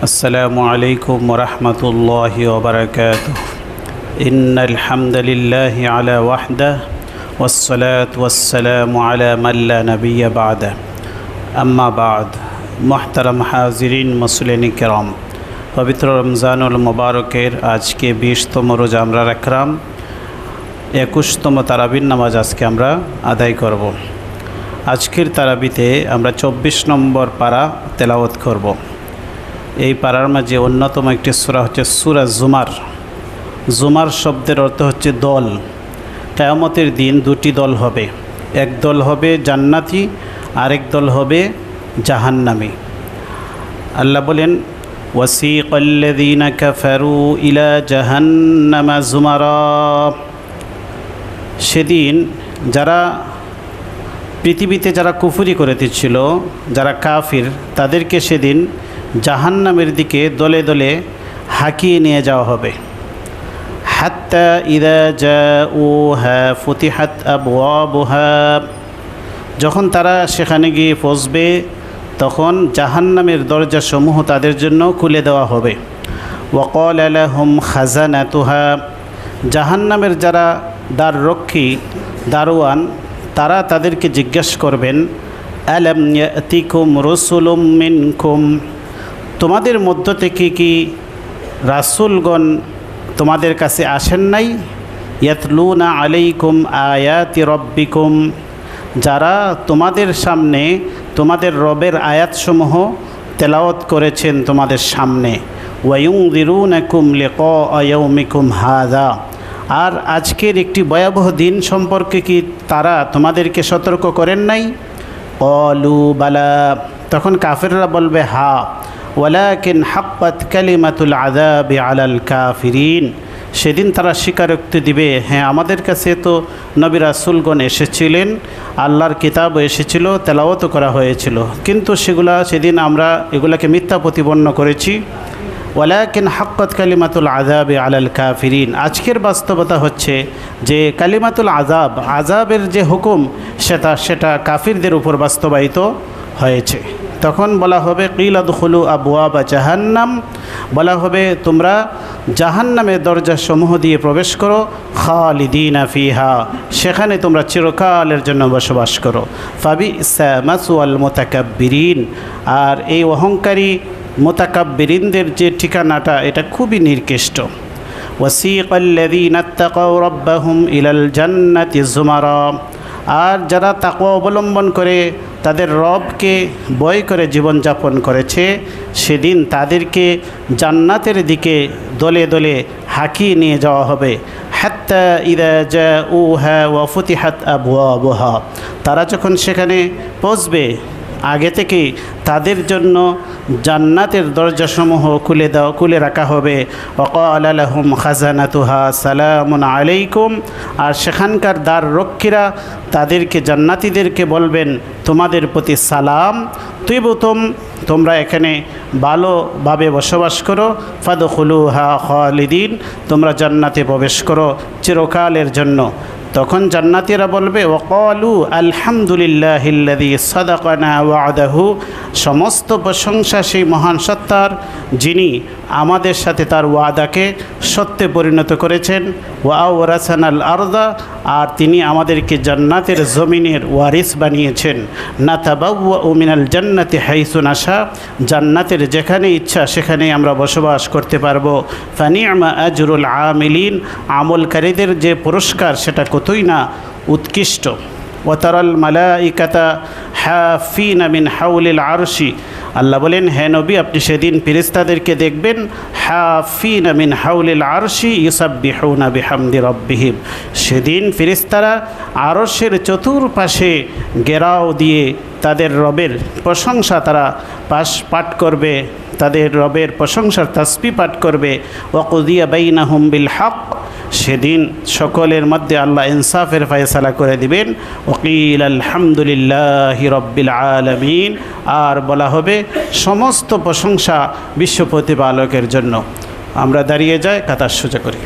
আসসালামু আলাইকুম ওয়া রাহমাতুল্লাহি ওয়া বারাকাতুহু। ইন্নাল হামদালিল্লাহি আলা ওয়াহদাহু ওয়াসসালাতু ওয়াসসালামু আলা মান লা নাবিয়্যা বা'দাহু। আম্মা বা'দ। মুহতারাম হাজিরিন মুসলিম কিরাম, পবিত্র রমজানুল মুবারকের আজকে 20তম রোজা আমরা রাখলাম। 21তম তারাবির নামাজ আজকে আমরা আদায় করব। আজকের তারাবিতে আমরা 24 নম্বর পারা তেলাওয়াত করব। এই পারার মাঝে অন্যতম একটি সূরা হচ্ছে সূরা জুমার। জুমার শব্দের অর্থ হচ্ছে দল। কিয়ামতের দিন দুটি দল হবে, এক দল হবে জান্নাতি, আরেক দল হবে জাহান্নামী। আল্লাহ বলেন, ওয়াসিকাল্লাযীনা কাফারু ইলা জাহান্নামা যুমারা। সেদিন যারা পৃথিবীতে যারা কুফরি করেছিল, যারা কাফির, তাদেরকে সেদিন জাহান্নামের দিকে দলে দলে হাঁকিয়ে নিয়ে যাওয়া হবে। হাত্তা ইযা জাউহা ফুতিহাত আবওয়াবুহা। যখন তারা সেখানে গিয়ে পৌঁছবে তখন জাহান্নামের দরজাসমূহ তাদের জন্য খুলে দেওয়া হবে। ওয়াকালা লাহুম খাজানাতুহা। জাহান্নামের যারা দ্বাররক্ষী, দারোয়ান, তারা তাদেরকে জিজ্ঞাসা করবেন, আলাম ইয়াতিকুম রাসূলুম মিনকুম। তোমাদের মধ্য থেকে কি রাসূলগণ তোমাদের কাছে আসেন নাই? ইয়াতলুনা আলাইকুম আয়াতি রাব্বিকুম। যারা তোমাদের সামনে তোমাদের রবের আয়াতসমূহ তেলাওয়াত করেছেন তোমাদের সামনে। ওয়ায়ুনযিরুনাকুম লিকা ইয়াউমিকুম হাযা। আর আজকের একটি ভয়াবহ দিন সম্পর্কে কি তারা তোমাদেরকে সতর্ক করেন নাই? ক্বালু বালা। তখন কাফিররা বলবে, হা। ওয়ালাকিন হাক্কাত কালিমাতুল আযাবি আলাল কাফিরিন। সেদিন তারা স্বীকারোক্তি দিবে, হ্যাঁ, আমাদের কাছে তো নবী রাসূলগণ এসেছিলেন, আল্লাহর কিতাবও এসেছিল, তেলাওয়াতও করা হয়েছিল, কিন্তু সেদিন আমরা এগুলাকে মিথ্যা প্রতিপন্ন করেছি। ওয়ালাকিন হাক্কাত কালিমাতুল আযাবি আলাল কাফিরিন। আজকের বাস্তবতা হচ্ছে যে কালিমাতুল আযাবের যে হুকুম সেটা কাফিরদের উপর বাস্তবায়িত হয়েছে। তখন বলা হবে, কিলা দুখুলু আবওয়াবা জাহান্নাম। বলা হবে, তোমরা জাহান্নামের দরজাসমূহ দিয়ে প্রবেশ করো। খালিদিনা ফিহা। সেখানে তোমরা চিরকালের জন্য বসবাস করো। ফাবিসা মাসওয়াল মুতাকাব্বিরিন। আর এই অহংকারী মুতাকাব্বিরিনদের যে ঠিকানাটা, এটা খুবই নিকৃষ্ট। ওয়াসিকাল্লাযীনা ইত্তাকাউ রাব্বাহুম ইলাল জান্নাতি যুমারা। আর যারা তাকওয়া অবলম্বন করে তাদের রবকে ভয় করে জীবনযাপন করেছে, সেদিন তাদেরকে জান্নাতের দিকে দলে দলে হাঁকিয়ে নিয়ে যাওয়া হবে। হাত্তা ইযা জাউহা ওয়া ফুতিহাত আবওয়াবুহা। তারা যখন সেখানে পৌঁছবে, আগে থেকেই তাদের জন্য জান্নাতের দরজাসমূহ খুলে রাখা হবে। ওয়াকালা লাহুম খাজানাতুহা সালামুন আলাইকুম। আর সেখানকার দ্বাররক্ষীরা তাদেরকে, জান্নাতীদেরকে বলবেন, তোমাদের প্রতি সালাম। তিবতুম, তোমরা এখানে ভালোভাবে বসবাস করো। ফাদখুলুহা খালিদিন, তোমরা জান্নাতে প্রবেশ করো চিরকালের জন্য। তখন জান্নাতীরা বলবে, ওয়াকালু আলহামদুলিল্লাহিল্লাযী সাদাকানা ওয়া'দাহু। সমস্ত প্রশংসা সেই মহান সত্তার, যিনি আমাদের সাথে তার ওয়াদাকে সত্যে পরিণত করেছেন। ওয়া আওরাসানাল আরদা। আর তিনি আমাদেরকে জান্নাতের জমিনের ওয়ারিস বানিয়েছেন। নাতাবাওয়াউ মিনাল জান্নাতি হাইসু নাশা। জান্নাতের যেখানে ইচ্ছা সেখানেই আমরা বসবাস করতে পারবো। ফানি'মা আজরুল আমিলিন। আমলকারীদের যে পুরস্কার সেটা কতই না উৎকৃষ্ট। ওয়াতারাল মালাইকাতা হাফিনা মিন হাউলিল আরশি। আল্লাহ বলেন, হে নবী, আপনি সেদিন ফেরেশতাদেরকে দেখবেন, হাফিনা মিন হাউলিল আরশি ইউসাব্বিহুনা বিহামদি রাব্বিহিম। সেদিন ফেরেশতারা আরশের চতুর্পাশে ঘেরাও দিয়ে তাদের রবের প্রশংসা তারা পাঠ করবে, তাদের রবের প্রশংসার তাসবিহ পাঠ করবে। ওয়াকুদিয়া বাইনাহুম বিল হক। সেদিন সকলের মধ্যে আল্লাহ ইনসাফের ফয়সালা করে দিবেন। ওয়াকিল আলহামদুলিল্লাহি রাব্বিল আলামিন। আর বলা হবে, সমস্ত প্রশংসা বিশ্ব প্রতিপালকের জন্য। আমরা দাঁড়িয়ে যাই, কাতার সোজা করি।